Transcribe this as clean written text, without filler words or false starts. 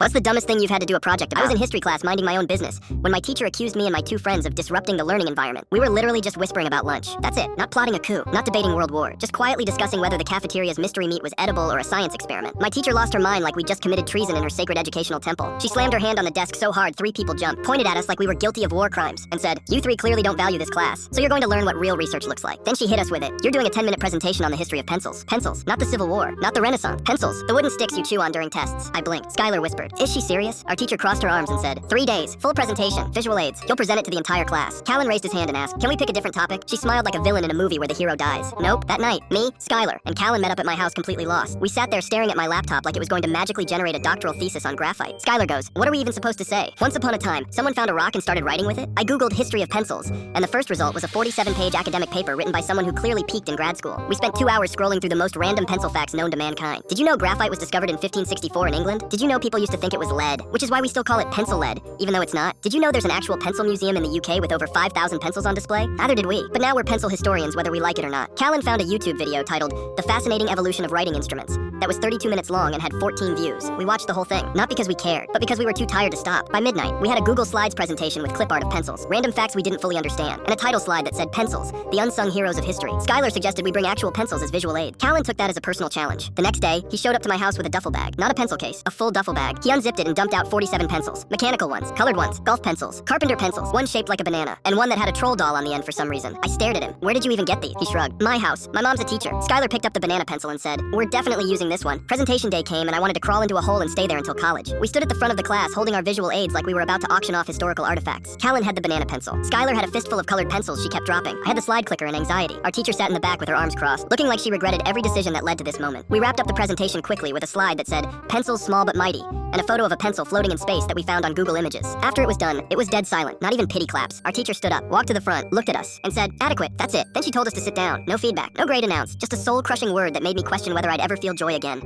What's the dumbest thing you've had to do a project about? I was in history class minding my own business when my teacher accused me and my two friends of disrupting the learning environment. We were literally just whispering about lunch. That's it. Not plotting a coup, not debating World War, just quietly discussing whether the cafeteria's mystery meat was edible or a science experiment. My teacher lost her mind like we just committed treason in her sacred educational temple. She slammed her hand on the desk so hard 3 people jumped, pointed at us like we were guilty of war crimes, and said, "You 3 clearly don't value this class, so you're going to learn what real research looks like." Then she hit us with it. "You're doing a 10-minute presentation on the history of pencils. Pencils, not the Civil War, not the Renaissance. Pencils, the wooden sticks you chew on during tests." I blinked. Skylar whispered, "Is she serious?" Our teacher crossed her arms and said, 3 days, full presentation, visual aids. You'll present it to the entire class." Callan raised his hand and asked, "Can we pick a different topic?" She smiled like a villain in a movie where the hero dies. Nope. That night, me, Skylar, and Callan met up at my house completely lost. We sat there staring at my laptop like it was going to magically generate a doctoral thesis on graphite. Skylar goes, "What are we even supposed to say?" "Once upon a time, someone found a rock and started writing with it." I googled history of pencils, and the first result was a 47-page academic paper written by someone who clearly peaked in grad school. We spent 2 hours scrolling through the most random pencil facts known to mankind. Did you know graphite was discovered in 1564 in England? Did you know people used to think it was lead, which is why we still call it pencil lead, even though it's not? Did you know there's an actual pencil museum in the UK with over 5,000 pencils on display? Neither did we. But now we're pencil historians whether we like it or not. Callan found a YouTube video titled "The Fascinating Evolution of Writing Instruments" that was 32 minutes long and had 14 views. We watched the whole thing, not because we cared, but because we were too tired to stop. By midnight, we had a Google Slides presentation with clip art of pencils, random facts we didn't fully understand, and a title slide that said "Pencils, the Unsung Heroes of History." Skylar suggested we bring actual pencils as visual aid. Callan took that as a personal challenge. The next day, he showed up to my house with a duffel bag, not a pencil case, a full duffel bag. He unzipped it and dumped out 47 pencils, mechanical ones, colored ones, golf pencils, carpenter pencils, one shaped like a banana, and one that had a troll doll on the end for some reason. I stared at him. "Where did you even get these?" He shrugged. "My house. My mom's a teacher." Skylar picked up the banana pencil and said, "We're definitely using this one." Presentation day came and I wanted to crawl into a hole and stay there until college. We stood at the front of the class holding our visual aids like we were about to auction off historical artifacts. Callan had the banana pencil. Skylar had a fistful of colored pencils she kept dropping. I had the slide clicker and anxiety. Our teacher sat in the back with her arms crossed, looking like she regretted every decision that led to this moment. We wrapped up the presentation quickly with a slide that said, "Pencils small but mighty," and a photo of a pencil floating in space that we found on Google Images. After it was done, it was dead silent, not even pity claps. Our teacher stood up, walked to the front, looked at us, and said, "Adequate, that's it." Then she told us to sit down. No feedback, no grade announced, just a soul-crushing word that made me question whether I'd ever feel joy again.